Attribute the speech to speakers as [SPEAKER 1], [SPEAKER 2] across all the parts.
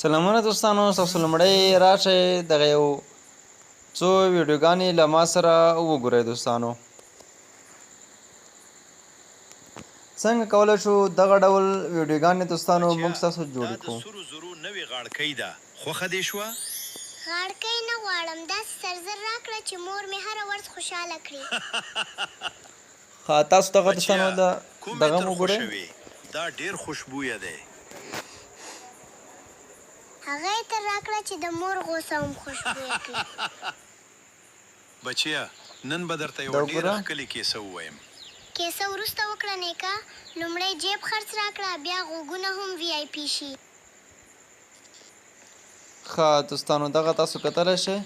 [SPEAKER 1] سلامونه دوستانو، ستاسو لومړی راشئ دغه یو څو ویډیوګانې له ما سره وګورئ دوستانو. څنګه کولی شو دغه ډول ویډیوګانې دوستانو موږ ستاسو جوړې کړو.
[SPEAKER 2] دا د سرو زرو نوې غاړکۍ ده، خوښه دې شوه؟
[SPEAKER 3] غاړکۍ نه غواړم، داسې سرزر راکړه چې مور مې هره ورځ خوشحاله کړي.
[SPEAKER 1] ښه، تاسو دغه دوستانو دغه مو وګورئ.
[SPEAKER 2] دا ډېر خوشبویه دی.
[SPEAKER 3] هغه یې تر راکړه چې د مور غوسه هم خوشبویه کړي.
[SPEAKER 2] بچیا، نن به درته یوه ډېره ښکلې کیسه ووایم.
[SPEAKER 3] کیسه وروسته وکړه نیکه، لومړی جیب خرڅ راکړه، بیا غوږونه هم وی آی پي شي.
[SPEAKER 1] ښه دوستانو، دغه تاسو کتلی شئ.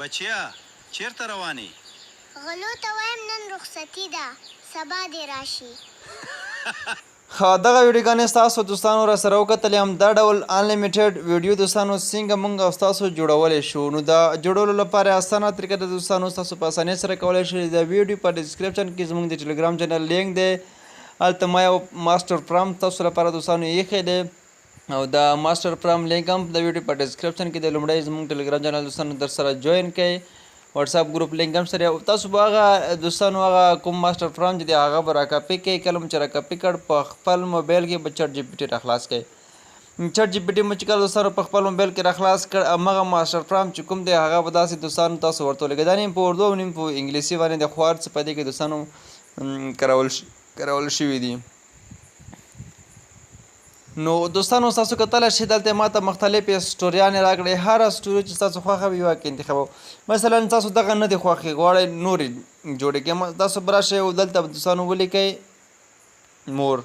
[SPEAKER 2] بچیا چیرته روانې؟
[SPEAKER 3] غلو ته وایم نن رخصتي ده، سبا دې راشي.
[SPEAKER 1] دغه ویډیوګانې ستاسو دوستانو را سره وکتلې، هم دا ډول انلیمیټډ ویډیو دوستانو څنګه موږ او ستاسو جوړولی شو. نو د جوړولو لپاره اسانه طریقه ده دوستانو، ستاسو په اسانۍ سره کولی شئ د ویډیو په ډسکرپشن کې زموږ د ټلګرام چینل لینک دی، هلته ما یو ماسټر پرامپټ تاسو لپاره دوستانو ایښی دی، او د ماسټر پرامپټ لینک هم د ویډیو په ډسکرپشن کې دی. لومړی زموږ ټلګرام چینل دوستانو در سره جوین کړئ، واتساپ ګروپ لینک هم سره تاسو به هغه دوستانو هغه کوم ماسټر پرامپټ چې دی هغه به راکاپي کړئ. کله مو چې راکاپي کړ په خپل موبایل کې به چټ جی پي ټي راخلاص کړئ. چټ جی پي ټي مو چې کله دوستانو په خپل موبایل کې راخلاص کړ، همغه ماسټر پرامپټ چې کوم دی هغه به داسې دوستانو تاسو ورته ولګئ. دا نیم په اردو او نیم په انګلیسي باندې د خو هر څه په دې کې دوستانو کارول شوي دي. نو دوستانو تاسو کتلی شئ دلته ماته مختلفې سټوریانې راکړئ، هره سټوري چې تاسو خوښه وي واقع انتخابوه. مثلا تاسو دغه نه دي خوښې، غواړئ نورې جوړې کړئ، تاسو به راشئ او دلته دوستانو ولیکئ مور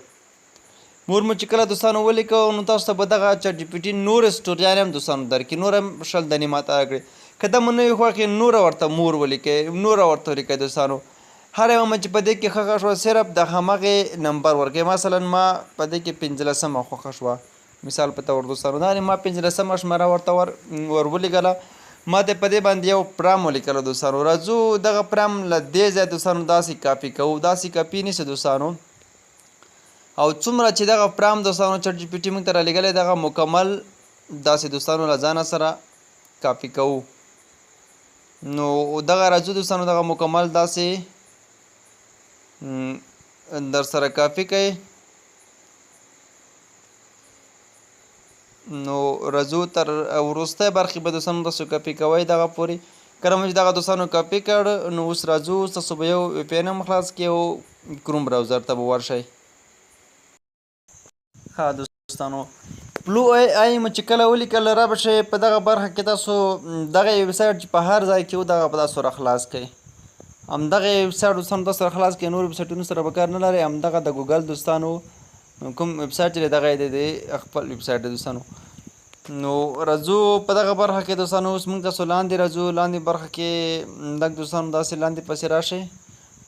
[SPEAKER 1] مو چې کله دوستانو ولیکو نو تاسو ته به دغه چټ جي پي ټي نورې سټوریانې هم دوستانو درکړي، نور هم شل دانې ماته راکړئ. که دا مو نه وي خوښې نوره ورته مور ولیکئ، نوره ورته ولیکئ دوستانو. هر یوه چې په دې کې خوښه شوه صرف د همغې نمبر ورکړئ. مثلا ما په دې کې 15مه خوښه شوه مثال په طور دوستانو، دا ما 15مه شمېره ورته ور ولیکله. ما ته په دې باندې یو پرام ولیکله دوستانو. راځو دغه پرام له دې ځای دوستانو داسې کاپي کوو، داسې کاپي نیسو دوستانو، او څومره چې دغه پرام دوستانو چټ جي پي ټي موږ ته رالیږلی دغه مکمل داسې دوستانو له ځانه سره کاپي کوو. نو دغه راځو دوستانو دغه مکمل داسې در سره کاپي کوئ. نو راځو تر وروستی برخې به دوستانو تاسو کاپي کوئ دغه پورې. کله مو چې دغه دوستانو کاپي کړ نو اوس راځو تاسو به یو وی پی این هم خلاص کړئ او کروم براوزر ته به ورشئ. ښه دوستانو، بلو آی مو چې کله ولیکل را به شئ په دغه برخه کې تاسو دغه ویبسایټ چې په هر ځای کې و دغه به تاسو راخلاص کړئ. همدغه ویبسایټ دوستانو تاسو راخلاص کړئ، نور ویبسایټونو سره به کار نه لرئ. همدغه د ګوګل دوستانو کوم ویبسایټ چې دی دغه یې دی خپل ویبسایټ دی دوستانو. نو راځو په دغه برخه کې دوستانو اوس موږ تاسو لاندې راځو. لاندې برخه کې لږ دوستانو داسې لاندې پسې راشئ.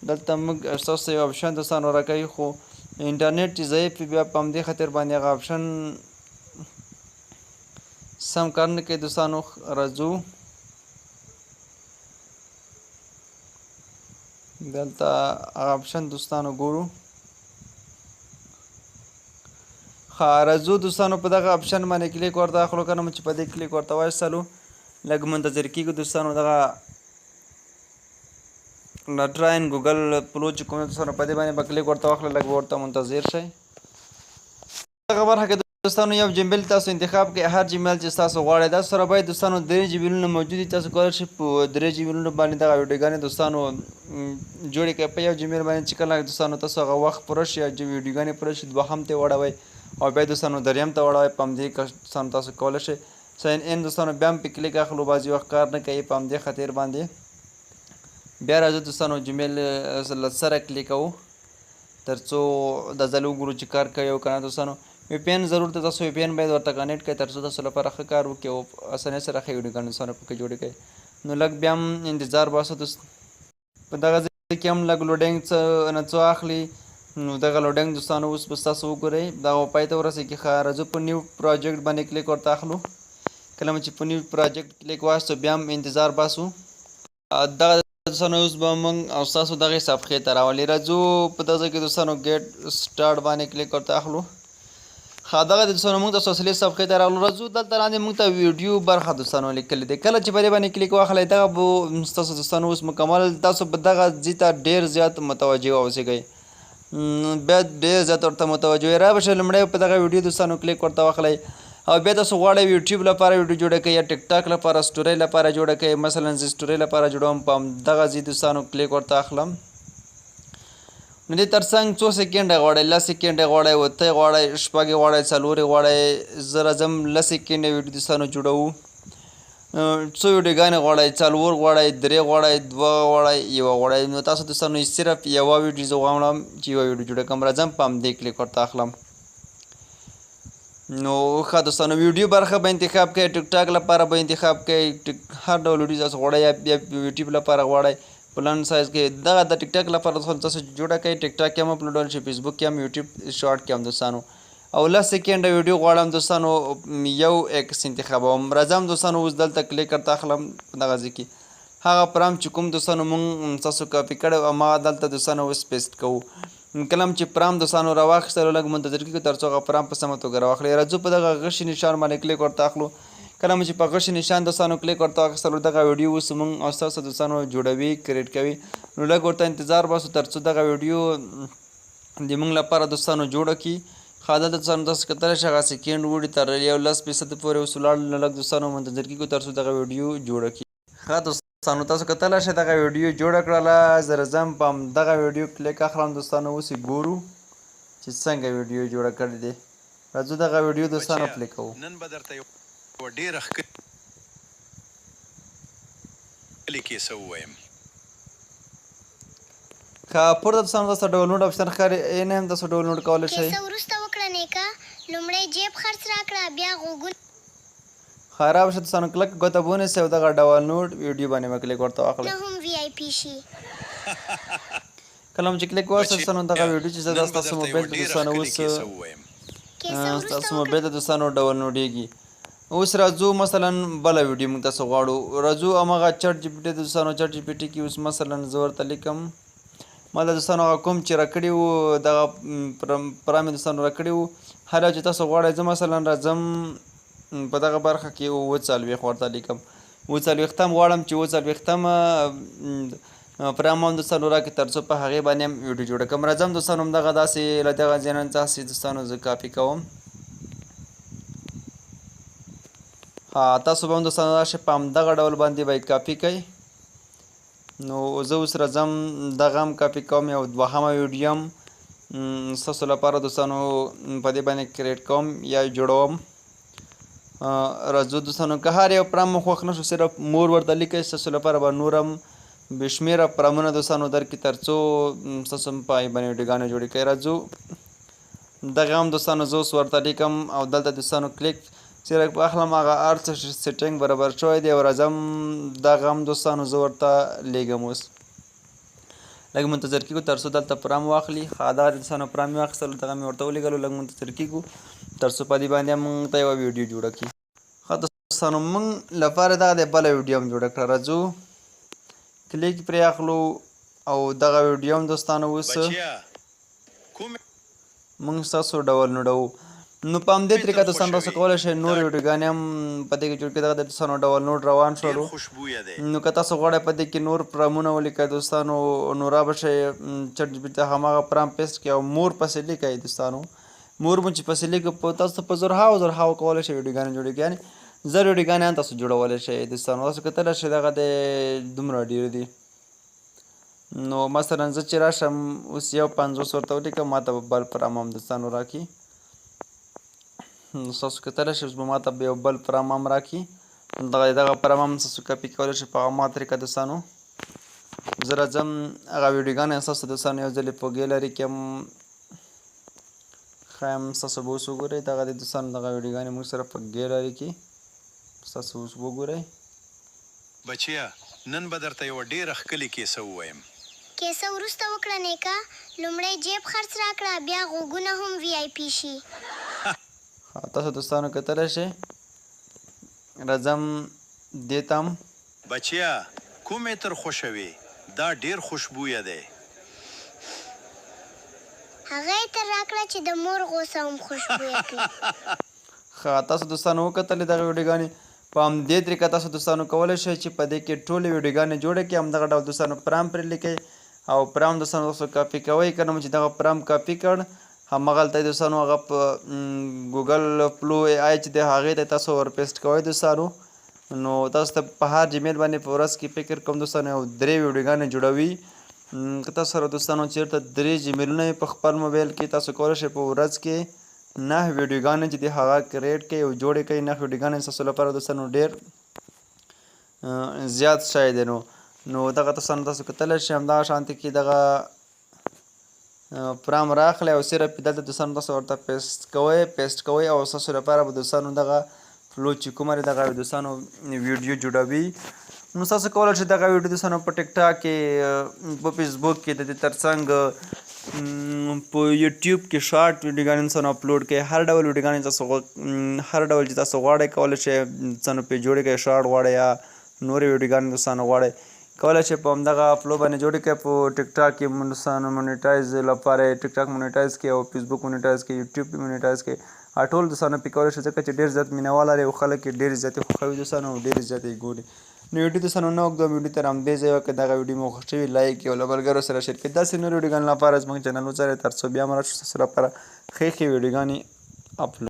[SPEAKER 1] دلته موږ ستاسو ته یو اپشن دوستانو راکوي، خو انټرنیټ چې ضعیف وي بیا په همدې خاطر باندې هغه اپشن سم کار نه کوي دوستانو. راځو دلته هغه اپشن دوستانو ګورو. ښه راځو دوستانو په دغه اپشن باندې کلیک ورته اخلو. که نه مو چې په دې کلیک ورته وایستلو لږ منتظر کېږو دوستانو. دغه ټراین ګوګل پلو چې کوم دوستانو په دې باندې به کلیک ورته واخلئ، لږ به ورته منتظر شئ. دغه برخه کې دوستانو یو جیمیل تاسو انتخاب کړئ، هر جیمیل چې تاسو غواړئ. دا سره باید دوستانو 3 جیمیلونه موجود دي، تاسو کولی شئ په 3 جیمیلونو باندې دغه ویډیوګانې دوستانو جوړې کړئ. په یو جیمیل باندې چې کله دوستانو تاسو هغه وخت پوره شي یا ویډیوګانې پوره شي دوهم ته واړوئ او بیا دوستانو دریم ته واړوئ. په همدې دوستانو تاسو کولی شئ ساین ان دوستانو بیا هم پې کلیک اخلو، بعضې وخت کار نه کوي په همدې خاطر باندې. بیا راځو دوستانو جیمیل سره کلیک کوو تر څو دا ځل وګورو چې کار کوي او که نه دوستانو. وی پی این ضرور ته تاسو وی پی این باید ورته کنیکټ کړئ تر څو تاسو لپاره ښه کار وکړي او اسانۍ سره ښه ویډیوګانې دوستانو پکې جوړې کړئ. نو لږ بیا هم انتظار باسو په دغه ځای کې هم لږ لوډینګ نه څو اخلي. نو دغه لوډینګ دوستانو اوس به ستاسو وګورئ دغه پای ته ورسېږي. ښه راځو په نیو پروجیکټ باندې کلیک ورته اخلو. کله مو چې په نیو پروجیکټ کلیک واستو بیا هم انتظار باسو. دغه دوستانو اوس به موږ او ستاسو دغې صفحې ته راولي. راځو په دغه ځای کې دوستانو ګیټ سټارټ باندې کلیک ورته اخلو. دغه د دوستانو موږ ته اصلي صفحې ته راغلو. راځو دلته لاندې موږ ته ویډیو برخه دوستانو لیکلې ده. کله چې په دې باندې کلیک واخلئ دغه به ستاسو دوستانو اوس مکمل تاسو به دغه ځای ته ډېر زیات متوجه واوسېږئ. بیا ډېر زیات ورته متوجه وئ. رابشئ لومړی په دغه ویډیو دوستانو کلیک ورته واخلئ او بیا تاسو غواړئ یوټیوب لپاره ویډیو جوړه کړئ یا ټیک ټاک لپاره سټورۍ لپاره جوړه کړئ. مثلا زه سټورۍ لپاره جوړوم. په همدغه ځای دوستانو کلیک ورته اخلم. نو دې تر څنګ 2 سیکنډه غواړئ 10 سیکنډه غواړئ 8 غواړئ 6 غواړئ 4 غواړئ. زه راځم 10 سیکنډه ویډیو دوستانو جوړوو. څو ویډیوګانې غواړئ 4 غواړئ 3 غواړئ 2 غواړئ 1 غواړئ. نو تاسو دوستانو صرف یوه ویډیو زه غواړم چې یوه ویډیو جوړه کړم. راځم په همدې کلیک ورته اخلم. نو ښه دوستانو ویډیو برخه به انتخاب کړئ. ټیک ټاک لپاره به انتخاب کړئ. هر ډول ویډیو تاسو غواړئ یا یوټیوب لپاره غواړئ په لنډ سایز کې. دغه د ټیک ټاک لپاره تاسو جوړه کړئ. ټیک ټاک کې هم اپلوډول شي، فیسبوک کې هم، یوټیوب شارټ کې هم دوستانو. او 10 سیکنډه ویډیو غواړم دوستانو یو ایکس انتخابوم. راځم دوستانو اوس دلته کلیک ورته اخلم په دغه ځای کې. هغه پرام چې کوم دوستانو مونږ تاسو کاپي کړی او هماغه دلته دوستانو اوس پیسټ کوو. کله هم چې پرام دوستانو راواخیستلو لږ منتظر کېږو تر څو هغه پرام په سمه توګه راواخلئ. راځو په دغه غشي نشان باندې کلیک ورته اخلو. کله مو چې په غشي نشان دوستانو کلیک ورته واخیستلو دغه ویډیو اوس موږ او ستاسو دوستانو جوړوي کریټ کوي. نو لږ ورته انتظار باسو تر څو دغه ویډیو د موږ لپاره دوستانو جوړه کړي. ښه دلته دوستانو تاسو کتلی شئ هغه سیکنډ وړي تر 10% پورې اوس ولاړ. نو لږ دوستانو منتظر کېږو تر څو دغه ویډیو جوړه کړي. ښه دوستانو تاسو کتلی شئ دغه ویډیو جوړه کړله. زه راځم په همدغه ویډیو کلیک اخلم دوستانو. اوس یې ګورو چې څنګه ویډیو جوړه کړې دی. راځو دغه ویډیو دوستانو پلی کوو.
[SPEAKER 2] نن به درته یوه ډېره ښکلې کیسه ووایم.
[SPEAKER 1] که پورته دوستانو تاسو ډاونلوډ اپشن ښکاري یعنې هم تاسو ډاونلوډ کولی شئ.
[SPEAKER 3] کیسه وروسته وکړه نیکه لومړی جیب خرڅ راکړه بیا غوږونه
[SPEAKER 1] خراب شد دوستانو کلک ګوته ونیسئ او دغه ډاونلوډ ویډیو باندې به کلیک ورته واخلئ.
[SPEAKER 3] هم وی آی پی شي.
[SPEAKER 1] کله هم چې کلیک واخلئ دوستانو دغه ویډیو چې زه دا ستاسو موبایل ته دوستانو اوس ستاسو موبایل ته دوستانو ډاونلوډېږي. اوس راځو مثلا بله ویډیو موږ تاسو غواړو. راځو هماغه چټ جي پي ټي دوستانو چټ جي پي ټي کې اوس مثلا زه ورته لیکم ما د دوستانو هغه کوم چې راکړي وو دغه پرام یې دوستانو راکړي وو هر یو چې تاسو غواړئ. زه مثلا راځم په دغه برخه کې 40 ورته لیکم. 40 غواړم چې 40 پرام هم دوستانو راکړي تر څو په هغې باندې هم ویډیو جوړه کړم. راځم دوستانو همدغه داسې له دغه ځای نه داسې دوستانو زه کاپي کوم. تاسو به هم دوستانو راشئ په همدغه ډول باندې به یې کاپي کوئ. نو زه اوس راځم دغه هم کاپي کوم. یو دوهمه ویډیو هم ستاسو لپاره دوستانو په دې باندې کریټ کوم یا جوړوم. راځو دوستانو که هر یو پرام مو خوښ نه شو صرف مور ورته لیکئ. ستاسو لپاره به نور هم بې شمېره پرامونه دوستانو درکړي تر څو ستاسو هم په هغې باندې ویډیوګانې جوړې کړئ. راځو دغه هم دوستانو زه اوس ورته لیکم او دلته دوستانو کلیک صرف اخلم هغه هر څه سیټینګ برابر شوی دی او راځم دغه هم دوستانو زه ورته لیږم. اوس لږ منتظر کېږو تر څو دلته پرام واخلي. دغه دوستانو پرام مې واخیستلو دغه مې ورته ولیږلو. لږ منتظر کېږو تر څو په دې باندې هم موږ ته یوه ویډیو جوړه کړي. ښه دوستانو موږ لپاره دغه د بله ویډیو هم جوړه کړه. راځو کلیک پرې اخلو او دغه ویډیو هم دوستانو اوس موږ ستاسو ډاونلوډوو. نو په همدې طریقه دوستانو تاسو کولی شئ نور ویډیوګانې هم په دې کې جوړ کړئ. دغه د دوستانو ډاونلوډ روان شولو. نو که تاسو غواړئ په دې کې نور پرامونه ولیکئ دوستانو نو رابشئ چټ جي پي ټي ته هماغه پرام پیسټ کړئ او مور پسې لیکئ دوستانو. مور مو چې پسې لیکو تاسو په زرهاو کولی شئ ویډیوګانې جوړې کړئ. یعنې زر ویډیوګانې هم تاسو جوړولی شئ دوستانو. تاسو کتلی شئ دغه د دومره ډېر دي. نو مثلا زه چې راشم اوس یو 50 ورته ولیکم ما ته به بل پرام هم دوستانو راکړي. تاسو کتلی شئ اوس به ما ته یو بل پرام هم راکړي. دغه پرام هم تاسو کاپي کولی شئ په هماغه طریقه دوستانو. زه راځم هغه ویډیوګانې ستاسو دوستانو یو ځلې په ګیلري کې هم ښایم ستاسو به اوس وګورئ. دغه د دوستانو دغه ویډیوګانې موږ سره په ګیلري کې ستاسو اوس وګورئ.
[SPEAKER 2] بچیا نن به درته یوه ډېره ښکلې کیسه ووایم.
[SPEAKER 3] کیسه وروسته وکړه نیکه لومړی جیب خرڅ راکړه بیا غوږونه هم وی آی پي شي.
[SPEAKER 1] تاسو دوستانو کتلی شئ. راځم دې ته هم
[SPEAKER 2] بچیا کوم عطر خوښوې؟ دا ډېر خوشبویه دی.
[SPEAKER 3] هغه یې ته راکړه چې د مور غوسه هم خوشبویه کړي.
[SPEAKER 1] ښه تاسو دوستانو وکتلې دغه ویډیوګانې په همدې طریقه تاسو دوستانو کولی شئ چې په دې کې ټولې ویډیوګانې جوړې کړئ همدغه ډول دوستانو پرام پرې لیکئ او پرام دوستانو تاسو کاپي کوئ که نه مو چې دغه پرام کاپي کړ همغلته دوستانو هغه په ګوګل فلو ای آی چې دی هغې ته تاسو ور پیسټ کوئ دوستانو نو تاسو ته په هر جیمیل باندې په ورځ کې فکر کوم دوستانو یو 3 ویډیوګانې جوړوي که تاسو سره دوستانو چېرته 3 جیمیلونه په خپل موبایل کې تاسو کولی شئ په ورځ کې 9 ویډیوګانې چې دی هغه کریټ کړئ او جوړې کړئ 9 ویډیوګانې ستاسو لپاره دوستانو ډېر زیات شی دی نو دغه تاسو کتلی شئ همدغه شانتې کې دغه پرام راخلی او صرف دلته دوستانو تاسو ورته پیسټ کوئ او ستاسو لپاره به دوستانو دغه فلو چې کومه دی دغه دوستانو ویډیو جوړوي نو تاسو کولی شئ دغه ویډیو دوستانو په ټیک ټاک کې په فیسبوک کې د دې ترڅنګ په یوټیوب کې شارټ ویډیوګانې دوستانو اپلوډ کړئ هر ډول ویډیوګانې هر ډول چې تاسو غواړئ کولی شئ دوستانو پرې جوړې کړئ شارټ غواړئ یا نورې ویډیوګانې دوستانو غواړئ کولی شئ په همدغه فلو باندې جوړې کړئ په ټیک ټاک کې دوستانو مونیټایز لپاره ټیک ټاک مونیټایز کړئ او فیسبوک مونیټایز کړئ یوټیوب مونیټایز کړئ ټول دوستانو پرې کولی شئ ځکه چې ډېر زیات مینهوال لري او خلک یې ډېر زیات خوښوي دوستانو او ډېر زیات یې ګوري نو ویډیو دوستانو نه اوږدوم ویډیو ته همدې ځای وکړئ دغه ویډیو مو خوښ شوي لایک کړئ او له ملګرو سره شیر کړئ داسې نورو ویډیوګانو لپاره زموږ چینل وڅارئ تر څو بیا مو راشو ستاسو لپاره ښې ویډیوګانې اپلوډ